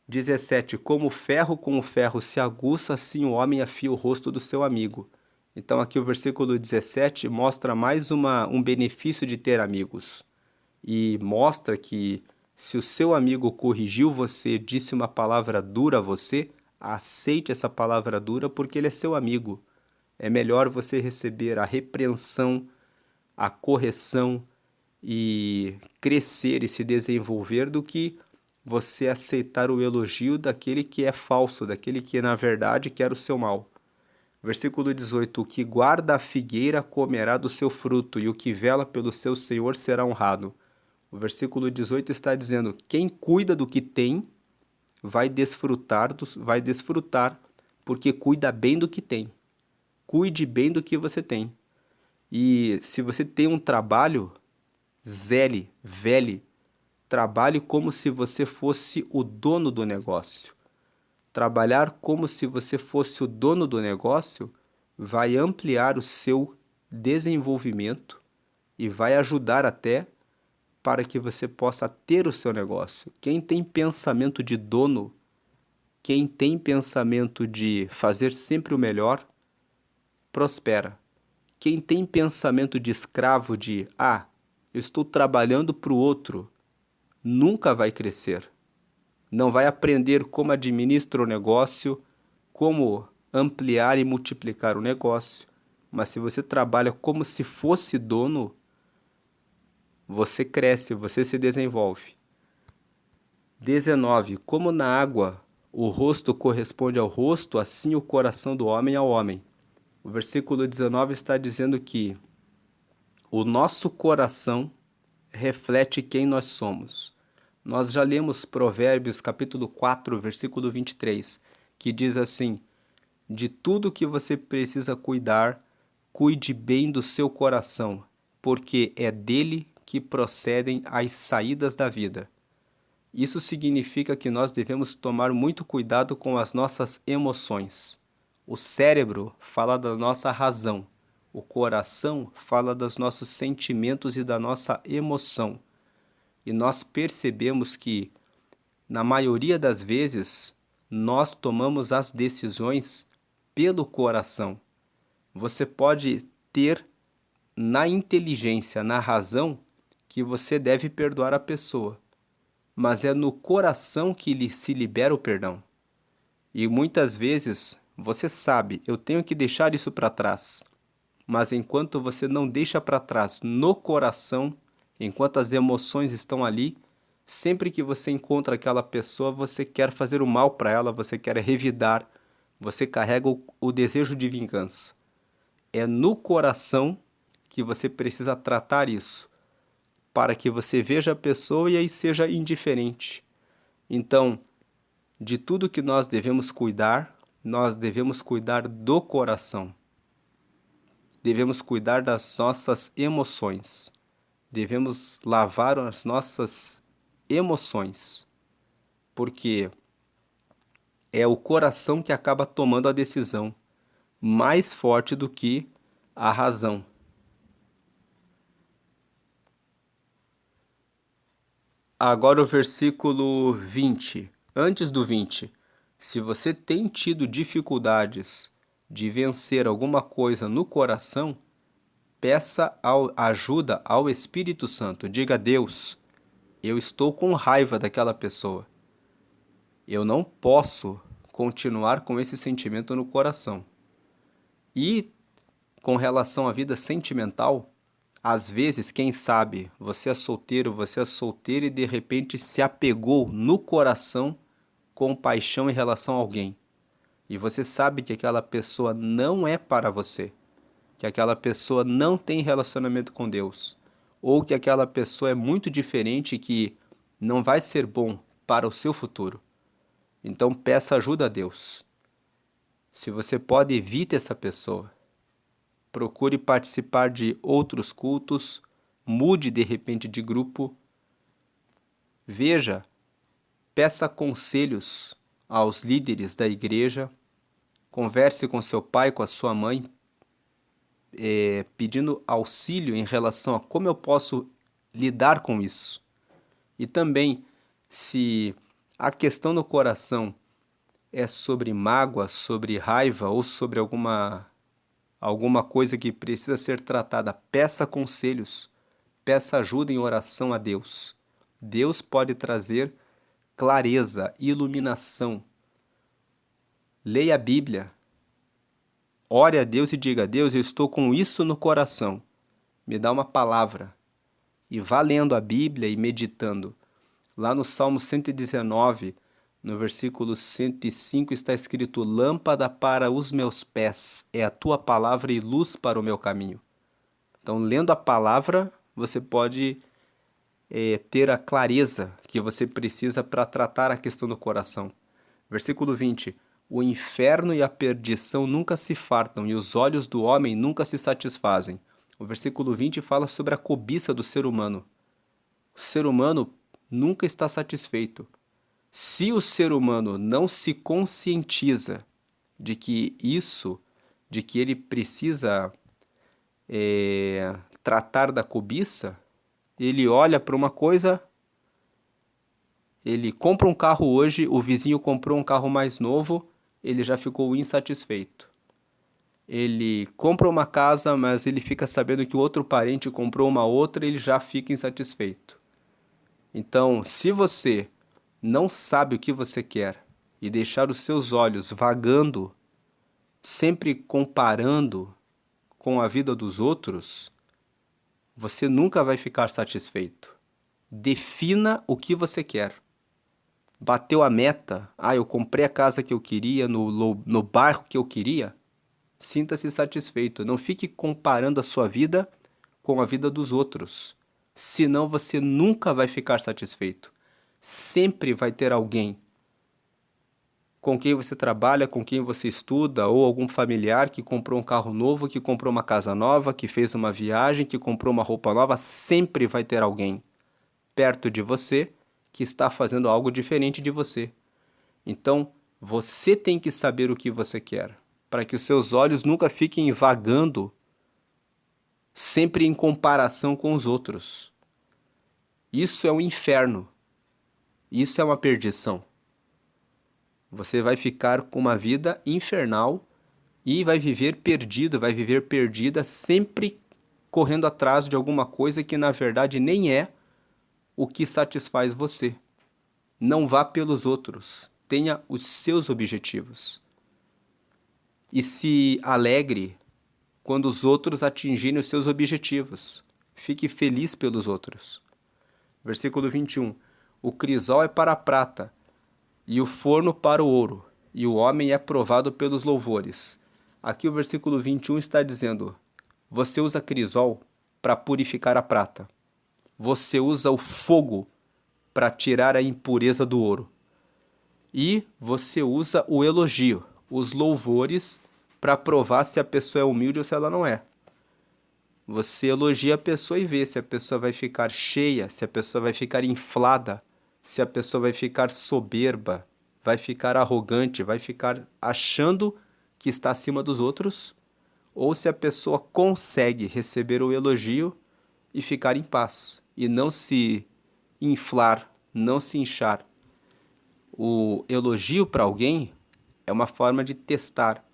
17. Como o ferro com o ferro se aguça, assim o homem afia o rosto do seu amigo. Então aqui o versículo 17 mostra mais um benefício de ter amigos. E mostra que se o seu amigo corrigiu você, disse uma palavra dura a você, aceite essa palavra dura porque ele é seu amigo. É melhor você receber a repreensão, a correção e crescer e se desenvolver do que você aceitar o elogio daquele que é falso, daquele que na verdade quer o seu mal. Versículo 18: O que guarda a figueira comerá do seu fruto, e o que vela pelo seu senhor será honrado. O versículo 18 está dizendo: quem cuida do que tem vai desfrutar, porque cuida bem do que tem. Cuide bem do que você tem. E se você tem um trabalho, vele, trabalhe como se você fosse o dono do negócio. Trabalhar como se você fosse o dono do negócio vai ampliar o seu desenvolvimento e vai ajudar até para que você possa ter o seu negócio. Quem tem pensamento de dono, quem tem pensamento de fazer sempre o melhor, prospera. Quem tem pensamento de escravo de, eu estou trabalhando para o outro, nunca vai crescer. Não vai aprender como administrar o negócio, como ampliar e multiplicar o negócio. Mas se você trabalha como se fosse dono, você cresce, você se desenvolve. 19. Como na água o rosto corresponde ao rosto, assim o coração do homem ao homem. O versículo 19 está dizendo que o nosso coração reflete quem nós somos. Nós já lemos Provérbios capítulo 4, versículo 23, que diz assim: de tudo que você precisa cuidar, cuide bem do seu coração, porque é dele que procedem as saídas da vida. Isso significa que nós devemos tomar muito cuidado com as nossas emoções. O cérebro fala da nossa razão, o coração fala dos nossos sentimentos e da nossa emoção. E nós percebemos que, na maioria das vezes, nós tomamos as decisões pelo coração. Você pode ter na inteligência, na razão, que você deve perdoar a pessoa, mas é no coração que se libera o perdão. E muitas vezes você sabe, eu tenho que deixar isso para trás, mas enquanto você não deixa para trás no coração, enquanto as emoções estão ali, sempre que você encontra aquela pessoa, você quer fazer o mal para ela, você quer revidar, você carrega o desejo de vingança. É no coração que você precisa tratar isso, para que você veja a pessoa e aí seja indiferente. Então, de tudo que nós devemos cuidar do coração. Devemos cuidar das nossas emoções. Devemos lavar as nossas emoções, porque é o coração que acaba tomando a decisão mais forte do que a razão. Agora o versículo 20. Antes do 20. Se você tem tido dificuldades de vencer alguma coisa no coração, peça ajuda ao Espírito Santo. Diga a Deus: eu estou com raiva daquela pessoa. Eu não posso continuar com esse sentimento no coração. E com relação à vida sentimental, às vezes, quem sabe, você é solteira e de repente se apegou no coração com paixão em relação a alguém. E você sabe que aquela pessoa não é para você, que aquela pessoa não tem relacionamento com Deus, ou que aquela pessoa é muito diferente e que não vai ser bom para o seu futuro. Então peça ajuda a Deus. Se você pode, evite essa pessoa. Procure participar de outros cultos, mude de repente de grupo. Veja, peça conselhos aos líderes da igreja, converse com seu pai, com a sua mãe, pedindo auxílio em relação a como eu posso lidar com isso. E também, se a questão no coração é sobre mágoa, sobre raiva ou sobre alguma coisa que precisa ser tratada, peça conselhos, peça ajuda em oração a Deus. Deus pode trazer clareza, iluminação. Leia a Bíblia, ore a Deus e diga: Deus, eu estou com isso no coração, me dá uma palavra. E vá lendo a Bíblia e meditando. Lá no Salmo 119, no versículo 105, está escrito: Lâmpada para os meus pés é a tua palavra e luz para o meu caminho. Então, lendo a palavra, você pode ter a clareza que você precisa para tratar a questão do coração. Versículo 20: O inferno e a perdição nunca se fartam, e os olhos do homem nunca se satisfazem. O versículo 20 fala sobre a cobiça do ser humano. O ser humano nunca está satisfeito. Se o ser humano não se conscientiza de que ele precisa tratar da cobiça, ele olha para uma coisa, ele compra um carro hoje, o vizinho comprou um carro mais novo, ele já ficou insatisfeito. Ele compra uma casa, mas ele fica sabendo que o outro parente comprou uma outra, ele já fica insatisfeito. Então, se você não sabe o que você quer e deixar os seus olhos vagando, sempre comparando com a vida dos outros, você nunca vai ficar satisfeito. Defina o que você quer. Bateu a meta, eu comprei a casa que eu queria, no bairro que eu queria, sinta-se satisfeito. Não fique comparando a sua vida com a vida dos outros. Senão você nunca vai ficar satisfeito. Sempre vai ter alguém com quem você trabalha, com quem você estuda, ou algum familiar que comprou um carro novo, que comprou uma casa nova, que fez uma viagem, que comprou uma roupa nova. Sempre vai ter alguém perto de você que está fazendo algo diferente de você. Então, você tem que saber o que você quer, para que os seus olhos nunca fiquem vagando sempre em comparação com os outros. Isso é um inferno. Isso é uma perdição. Você vai ficar com uma vida infernal e vai viver perdido, vai viver perdida, sempre correndo atrás de alguma coisa que na verdade nem é o que satisfaz você. Não vá pelos outros, tenha os seus objetivos. E se alegre quando os outros atingirem os seus objetivos. Fique feliz pelos outros. Versículo 21. O crisol é para a prata, e o forno para o ouro, e o homem é provado pelos louvores. Aqui o versículo 21 está dizendo: você usa crisol para purificar a prata. Você usa o fogo para tirar a impureza do ouro. E você usa o elogio, os louvores, para provar se a pessoa é humilde ou se ela não é. Você elogia a pessoa e vê se a pessoa vai ficar cheia, se a pessoa vai ficar inflada, se a pessoa vai ficar soberba, vai ficar arrogante, vai ficar achando que está acima dos outros, ou se a pessoa consegue receber o elogio e ficar em paz, e não se inflar, não se inchar. O elogio para alguém é uma forma de testar,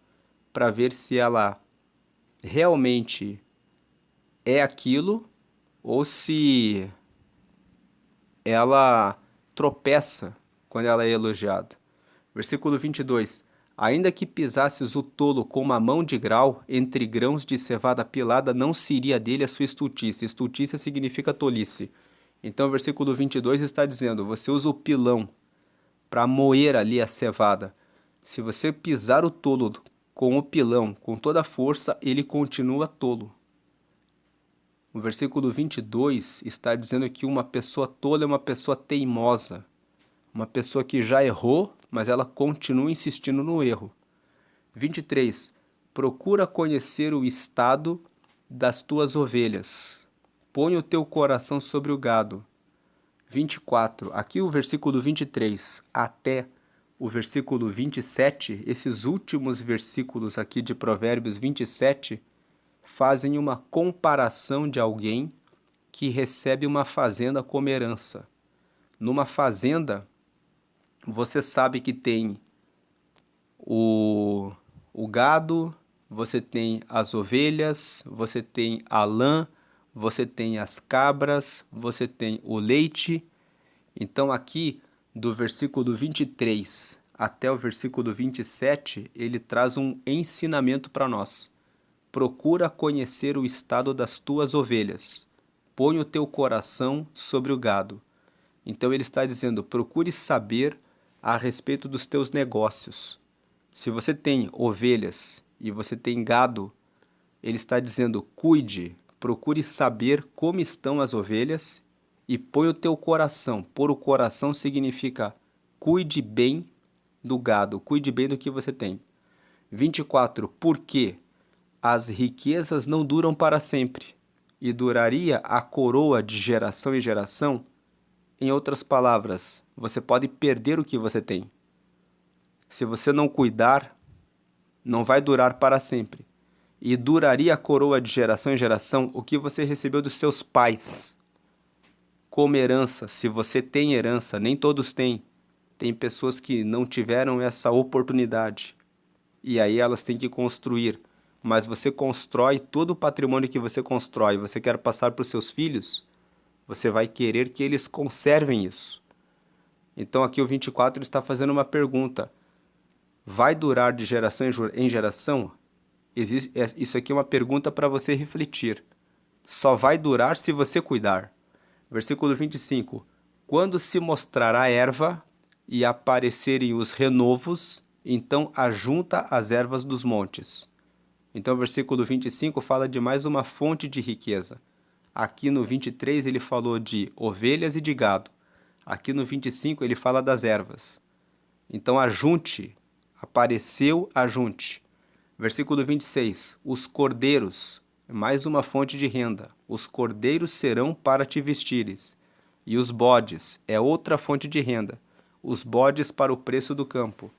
para ver se ela realmente é aquilo ou se ela tropeça quando ela é elogiada. Versículo 22. Ainda que pisasses o tolo com uma mão de grau, entre grãos de cevada pilada, não se iria dele a sua estultícia. Estultícia significa tolice. Então, o versículo 22 está dizendo: você usa o pilão para moer ali a cevada. Se você pisar o tolo com o pilão, com toda a força, ele continua tolo. O versículo 22 está dizendo que uma pessoa tola é uma pessoa teimosa. Uma pessoa que já errou, mas ela continua insistindo no erro. 23. Procura conhecer o estado das tuas ovelhas. põe o teu coração sobre o gado. 24, aqui o versículo 23 até o versículo 27, esses últimos versículos aqui de Provérbios 27, fazem uma comparação de alguém que recebe uma fazenda como herança. Numa fazenda, você sabe que tem o gado, você tem as ovelhas, você tem a lã, você tem as cabras, você tem o leite. Então aqui, do versículo 23 até o versículo 27, ele traz um ensinamento para nós. Procura conhecer o estado das tuas ovelhas. Põe o teu coração sobre o gado. Então ele está dizendo, procure saber a respeito dos teus negócios. Se você tem ovelhas e você tem gado, ele está dizendo, cuide, procure saber como estão as ovelhas e põe o teu coração. Pôr o coração significa cuide bem do gado, cuide bem do que você tem. 24. Porque as riquezas não duram para sempre, e duraria a coroa de geração em geração? Em outras palavras, você pode perder o que você tem. Se você não cuidar, não vai durar para sempre. E duraria a coroa de geração em geração o que você recebeu dos seus pais. Como herança, se você tem herança, nem todos têm. Tem pessoas que não tiveram essa oportunidade. E aí elas têm que construir. Mas você constrói todo o patrimônio que você constrói, você quer passar para os seus filhos, você vai querer que eles conservem isso. Então aqui o 24 está fazendo uma pergunta. Vai durar de geração em geração? Isso aqui é uma pergunta para você refletir. Só vai durar se você cuidar. Versículo 25. Quando se mostrará a erva e aparecerem os renovos, então ajunta as ervas dos montes. Então o versículo 25 fala de mais uma fonte de riqueza. Aqui no 23 ele falou de ovelhas e de gado. Aqui no 25 ele fala das ervas. Então ajunte, apareceu, ajunte. Versículo 26, os cordeiros, mais uma fonte de renda. Os cordeiros serão para te vestires. E os bodes, é outra fonte de renda. Os bodes para o preço do campo.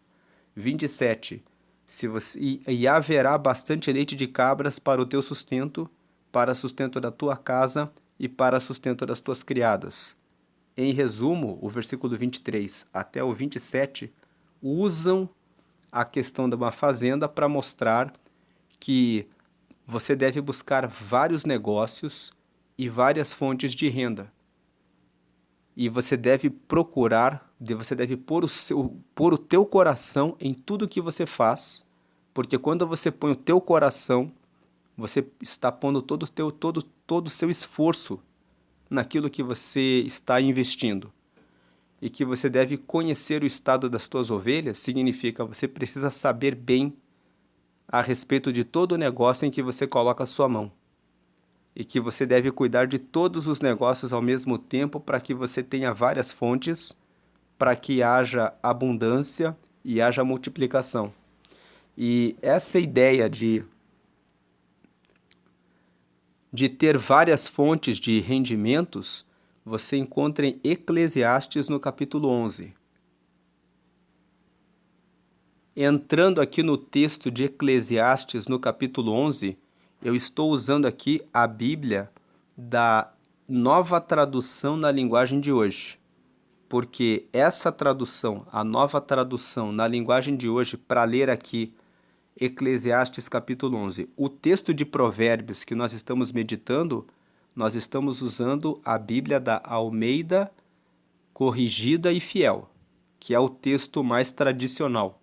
27, e haverá bastante leite de cabras para o teu sustento, para sustento da tua casa e para sustento das tuas criadas. Em resumo, o versículo 23 até o 27 usam a questão de uma fazenda para mostrar que você deve buscar vários negócios e várias fontes de renda. E você deve procurar, você deve pôr o teu coração em tudo que você faz, porque quando você põe o teu coração, você está pondo todo o seu esforço naquilo que você está investindo. E que você deve conhecer o estado das tuas ovelhas, significa você precisa saber bem a respeito de todo o negócio em que você coloca a sua mão. E que você deve cuidar de todos os negócios ao mesmo tempo para que você tenha várias fontes, para que haja abundância e haja multiplicação. E essa ideia de ter várias fontes de rendimentos, você encontra em Eclesiastes no capítulo 11. Entrando aqui no texto de Eclesiastes no capítulo 11, eu estou usando aqui a Bíblia da Nova Tradução na linguagem de hoje. Porque essa tradução, a Nova Tradução na linguagem de hoje, para ler aqui Eclesiastes capítulo 11, o texto de Provérbios que nós estamos meditando, nós estamos usando a Bíblia da Almeida Corrigida e Fiel, que é o texto mais tradicional.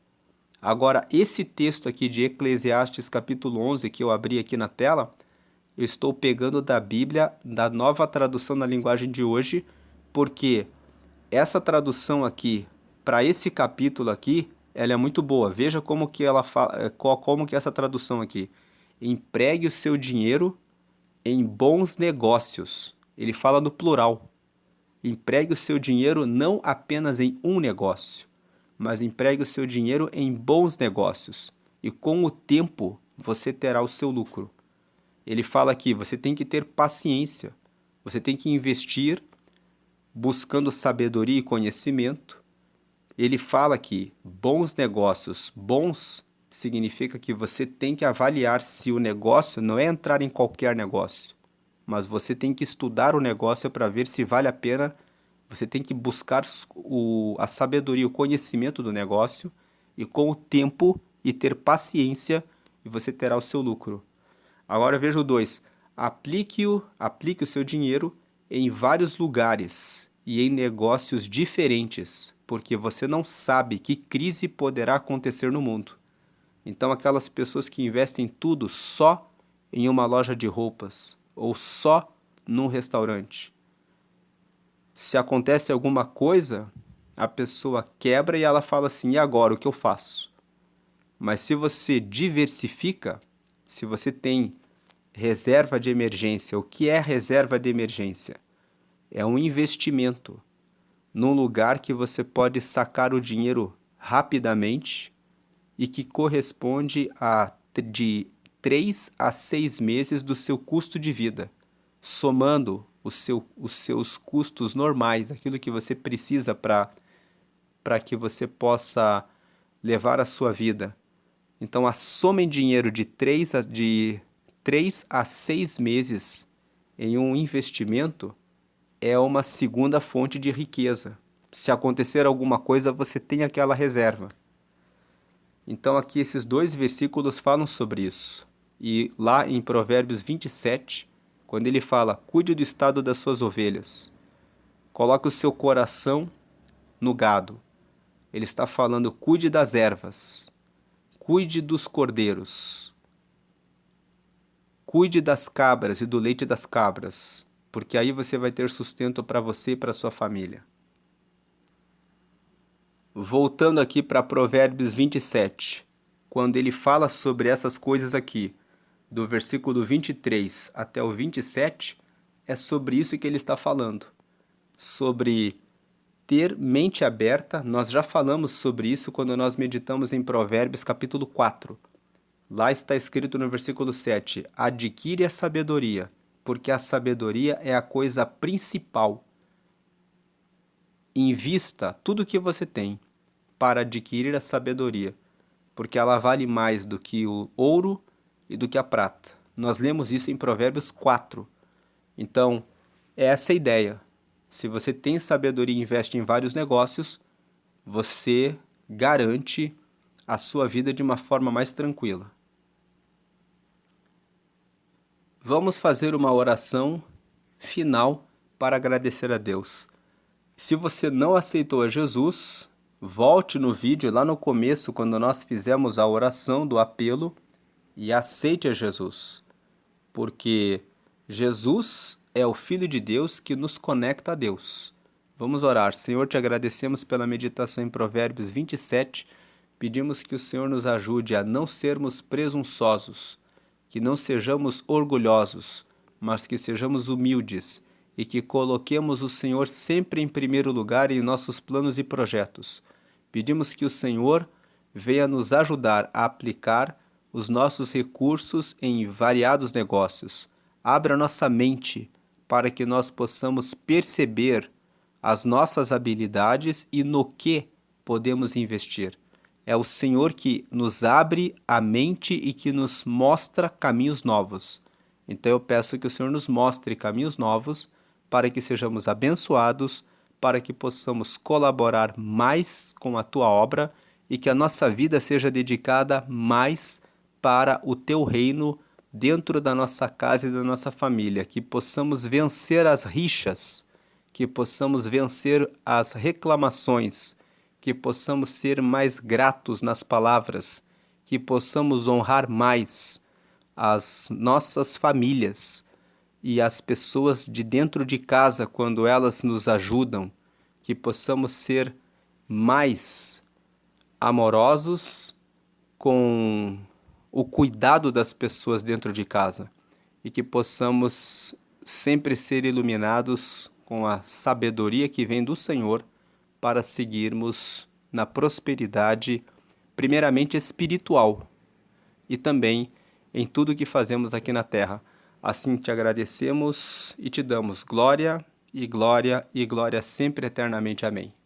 Agora, esse texto aqui de Eclesiastes capítulo 11, que eu abri aqui na tela, eu estou pegando da Bíblia, da Nova Tradução na linguagem de hoje, porque essa tradução aqui, para esse capítulo aqui, ela é muito boa. Veja como que ela fala, como que é essa tradução aqui. Empregue o seu dinheiro em bons negócios. Ele fala no plural. Empregue o seu dinheiro não apenas em um negócio, mas empregue o seu dinheiro em bons negócios. E com o tempo, você terá o seu lucro. Ele fala aqui, você tem que ter paciência. Você tem que investir buscando sabedoria e conhecimento. Ele fala que bons negócios, bons significa que você tem que avaliar se o negócio não é entrar em qualquer negócio, mas você tem que estudar o negócio para ver se vale a pena. Você tem que buscar a sabedoria, o conhecimento do negócio e com o tempo e ter paciência e você terá o seu lucro. Agora veja o 2. Aplique o seu dinheiro em vários lugares e em negócios diferentes, porque você não sabe que crise poderá acontecer no mundo. Então, aquelas pessoas que investem tudo só em uma loja de roupas ou só num restaurante. Se acontece alguma coisa, a pessoa quebra e ela fala assim: e agora, o que eu faço? Mas se você diversifica, se você tem reserva de emergência, o que é reserva de emergência? É um investimento num lugar que você pode sacar o dinheiro rapidamente e que corresponde a de 3 a 6 meses do seu custo de vida, somando os seus custos normais, aquilo que você precisa para que você possa levar a sua vida. Então, a soma em dinheiro de 3 a 6 meses em um investimento é uma segunda fonte de riqueza. Se acontecer alguma coisa, você tem aquela reserva. Então, aqui esses 2 versículos falam sobre isso. E lá em Provérbios 27, quando ele fala: cuide do estado das suas ovelhas, coloque o seu coração no gado. Ele está falando: cuide das ervas, cuide dos cordeiros, cuide das cabras e do leite das cabras, porque aí você vai ter sustento para você e para sua família. Voltando aqui para Provérbios 27, quando ele fala sobre essas coisas aqui, do versículo 23 até o 27, é sobre isso que ele está falando. Sobre ter mente aberta, nós já falamos sobre isso quando nós meditamos em Provérbios capítulo 4. Lá está escrito no versículo 7, adquire a sabedoria, porque a sabedoria é a coisa principal. Invista tudo o que você tem para adquirir a sabedoria, porque ela vale mais do que o ouro e do que a prata. Nós lemos isso em Provérbios 4. Então, é essa a ideia. Se você tem sabedoria e investe em vários negócios, você garante a sua vida de uma forma mais tranquila. Vamos fazer uma oração final para agradecer a Deus. Se você não aceitou a Jesus, volte no vídeo lá no começo, quando nós fizemos a oração do apelo, e aceite a Jesus, porque Jesus é o Filho de Deus que nos conecta a Deus. Vamos orar. Senhor, te agradecemos pela meditação em Provérbios 27. Pedimos que o Senhor nos ajude a não sermos presunçosos, que não sejamos orgulhosos, mas que sejamos humildes e que coloquemos o Senhor sempre em primeiro lugar em nossos planos e projetos. Pedimos que o Senhor venha nos ajudar a aplicar os nossos recursos em variados negócios. Abra nossa mente para que nós possamos perceber as nossas habilidades e no que podemos investir. É o Senhor que nos abre a mente e que nos mostra caminhos novos. Então eu peço que o Senhor nos mostre caminhos novos para que sejamos abençoados, para que possamos colaborar mais com a Tua obra e que a nossa vida seja dedicada mais para o Teu reino dentro da nossa casa e da nossa família, que possamos vencer as rixas, que possamos vencer as reclamações, que possamos ser mais gratos nas palavras, que possamos honrar mais as nossas famílias e as pessoas de dentro de casa quando elas nos ajudam, que possamos ser mais amorosos com o cuidado das pessoas dentro de casa e que possamos sempre ser iluminados com a sabedoria que vem do Senhor para seguirmos na prosperidade, primeiramente espiritual, e também em tudo que fazemos aqui na terra. Assim te agradecemos e te damos glória e glória e glória sempre eternamente. Amém.